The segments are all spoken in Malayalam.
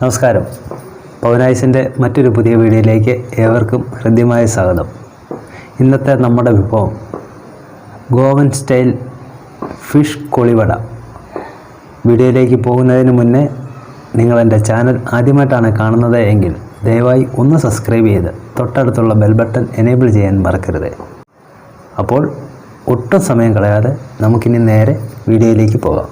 നമസ്കാരം. പവനായിസിൻ്റെ മറ്റൊരു പുതിയ വീഡിയോയിലേക്ക് ഏവർക്കും ഹൃദ്യമായ സ്വാഗതം. ഇന്നത്തെ നമ്മുടെ വിഭവം ഗോവൻ സ്റ്റൈൽ ഫിഷ് കൊളിവട. വീഡിയോയിലേക്ക് പോകുന്നതിന് മുന്നേ നിങ്ങൾ എൻ്റെ ചാനൽ ആദ്യമായിട്ടാണ് കാണുന്നത് എങ്കിൽ ദയവായി ഒന്ന് സബ്സ്ക്രൈബ് ചെയ്ത് തൊട്ടടുത്തുള്ള ബെൽ ബട്ടൺ എനേബിൾ ചെയ്യാൻ മറക്കരുത്. അപ്പോൾ ഒട്ടും സമയം കളയാതെ നമുക്കിനി നേരെ വീഡിയോയിലേക്ക് പോകാം.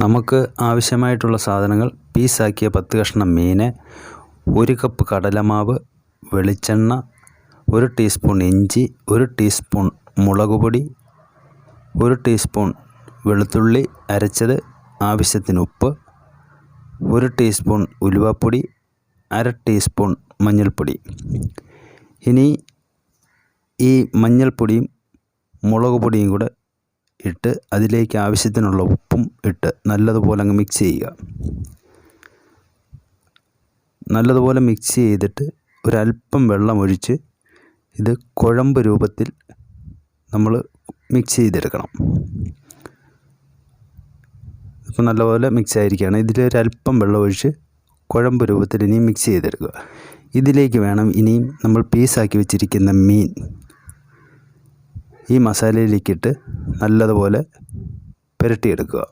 നമുക്ക് ആവശ്യമായിട്ടുള്ള സാധനങ്ങൾ: പീസാക്കിയ 10 കഷ്ണം മീൻ, 1 കപ്പ് കടലമാവ്, വെളിച്ചെണ്ണ, 1 ടീസ്പൂൺ ഇഞ്ചി, 1 ടീസ്പൂൺ മുളക് പൊടി, 1 ടീസ്പൂൺ വെളുത്തുള്ളി അരച്ചത്, ആവശ്യത്തിന് ഉപ്പ്, 1 ടീസ്പൂൺ ഉലുവപ്പൊടി, 1/2 ടീസ്പൂൺ മഞ്ഞൾപ്പൊടി. ഇനി ഈ മഞ്ഞൾപ്പൊടിയും മുളക് പൊടിയും കൂടെ ഇട്ട് അതിലേക്ക് ആവശ്യത്തിനുള്ള ഉപ്പും ഇട്ട് നല്ലതുപോലെ അങ്ങ് മിക്സ് ചെയ്യുക. നല്ലതുപോലെ മിക്സ് ചെയ്തിട്ട് ഒരല്പം വെള്ളം ഒഴിച്ച് ഇത് കുഴമ്പ് രൂപത്തിൽ നമ്മൾ മിക്സ് ചെയ്തെടുക്കണം. ഇപ്പോൾ നല്ലപോലെ മിക്സ് ആയിരിക്കുകയാണ്. ഇതിലൊരല്പം വെള്ളം ഒഴിച്ച് കുഴമ്പ് രൂപത്തിൽ ഇനിയും മിക്സ് ചെയ്തെടുക്കുക. ഇതിലേക്ക് വേണം ഇനിയും നമ്മൾ പീസാക്കി വെച്ചിരിക്കുന്ന മീൻ ഈ മസാലയിലേക്കിട്ട് നല്ലതുപോലെ പുരട്ടിയെടുക്കുക.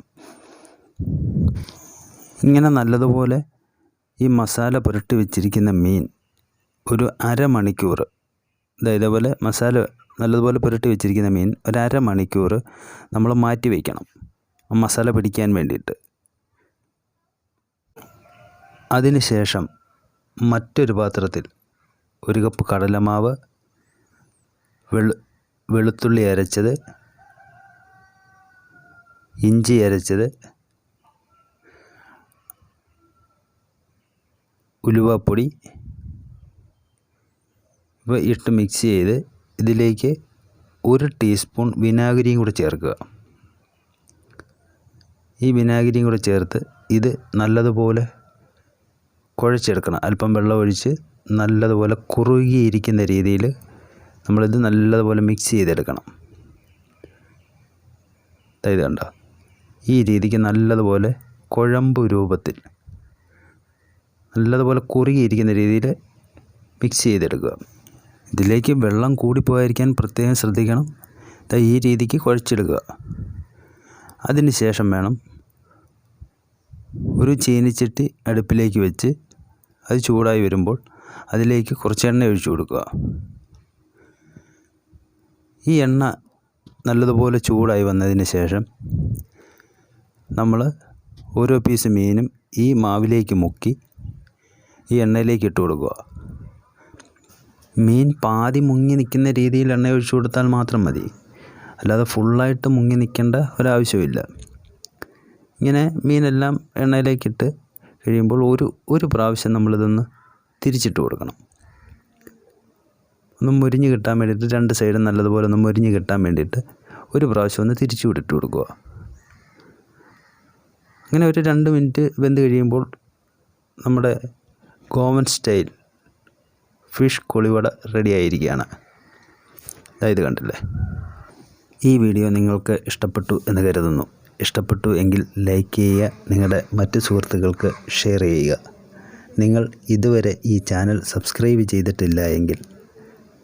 ഇങ്ങനെ നല്ലതുപോലെ ഈ മസാല പുരട്ടി വെച്ചിരിക്കുന്ന മീൻ ഒരു അരമണിക്കൂർ, ഇതേപോലെ മസാല നല്ലതുപോലെ പുരട്ടി വെച്ചിരിക്കുന്ന മീൻ ഒരു അരമണിക്കൂർ നമ്മൾ മാറ്റി വയ്ക്കണം, മസാല പിടിക്കാൻ വേണ്ടിയിട്ട്. അതിനുശേഷം മറ്റൊരു പാത്രത്തിൽ 1 കപ്പ് കടലമാവ്, വെളുത്തുള്ളി അരച്ചത്, ഇഞ്ചി അരച്ചത്, ഉലുവപ്പൊടി ഇവ ഇട്ട് മിക്സ് ചെയ്ത് ഇതിലേക്ക് 1 ടീസ്പൂൺ വിനാഗിരിയും കൂടെ ചേർക്കുക. ഈ വിനാഗിരിയും കൂടെ ചേർത്ത് ഇത് നല്ലതുപോലെ കുഴച്ചെടുക്കണം. അല്പം വെള്ളം ഒഴിച്ച് നല്ലതുപോലെ കുറുകിയിരിക്കുന്ന രീതിയിൽ നമ്മളിത് നല്ലതുപോലെ മിക്സ് ചെയ്തെടുക്കണം. ഇത് കണ്ടോ, ഈ രീതിക്ക് നല്ലതുപോലെ കുഴമ്പ് രൂപത്തിൽ നല്ലതുപോലെ കുറുകിയിരിക്കുന്ന രീതിയിൽ മിക്സ് ചെയ്തെടുക്കുക. ഇതിലേക്ക് വെള്ളം കൂടിപ്പോയിരിക്കാൻ പ്രത്യേകം ശ്രദ്ധിക്കണം. ഈ രീതിക്ക് കുഴച്ചെടുക്കുക. അതിന് ശേഷം വേണം ഒരു ചീനിച്ചട്ടി അടുപ്പിലേക്ക് വെച്ച് അത് ചൂടായി വരുമ്പോൾ അതിലേക്ക് കുറച്ച് എണ്ണ ഒഴിച്ചു കൊടുക്കുക. ഈ എണ്ണ നല്ലതുപോലെ ചൂടായി വന്നതിന് ശേഷം നമ്മൾ ഓരോ പീസ് മീനും ഈ മാവിലേക്ക് മുക്കി ഈ എണ്ണയിലേക്ക് ഇട്ട് കൊടുക്കുക. മീൻ പാതി മുങ്ങി നിൽക്കുന്ന രീതിയിൽ എണ്ണ ഒഴിച്ചു കൊടുത്താൽ മാത്രം മതി, അല്ലാതെ ഫുള്ളായിട്ട് മുങ്ങി നിൽക്കേണ്ട ഒരാവശ്യമില്ല. ഇങ്ങനെ മീനെല്ലാം എണ്ണയിലേക്കിട്ട് കഴിയുമ്പോൾ ഒരു പ്രാവശ്യം നമ്മളിതൊന്ന് തിരിച്ചിട്ട് കൊടുക്കണം. ഒന്ന് മുരിഞ്ഞ് കിട്ടാൻ വേണ്ടിയിട്ട് 2 സൈഡും നല്ലതുപോലെ ഒന്ന് മുരിഞ്ഞ് കിട്ടാൻ വേണ്ടിയിട്ട് ഒരു പ്രാവശ്യം ഒന്ന് തിരിച്ചു വിട്ടിട്ട് കൊടുക്കുക. അങ്ങനെ ഒരു 2 മിനിറ്റ് വെന്ത് കഴിയുമ്പോൾ നമ്മുടെ ഗോവൻ സ്റ്റൈൽ ഫിഷ് കൊളിവട റെഡി ആയിരിക്കുകയാണ്. ഇത് കണ്ടില്ലേ. ഈ വീഡിയോ നിങ്ങൾക്ക് ഇഷ്ടപ്പെട്ടു എന്ന് കരുതുന്നു. ഇഷ്ടപ്പെട്ടു എങ്കിൽ ലൈക്ക് ചെയ്യുക, നിങ്ങളുടെ മറ്റ് സുഹൃത്തുക്കൾക്ക് ഷെയർ ചെയ്യുക. നിങ്ങൾ ഇതുവരെ ഈ ചാനൽ സബ്സ്ക്രൈബ് ചെയ്തിട്ടില്ല എങ്കിൽ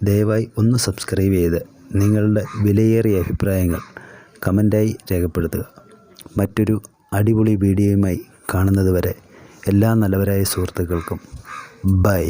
ദയവായി ഒന്ന് സബ്സ്ക്രൈബ് ചെയ്ത് നിങ്ങളുടെ വിലയേറിയ അഭിപ്രായങ്ങൾ കമൻറ്റായി രേഖപ്പെടുത്തുക. മറ്റൊരു അടിപൊളി വീഡിയോയുമായി കാണുന്നത് വരെ എല്ലാ നല്ലവരായ സുഹൃത്തുക്കൾക്കും ബൈ.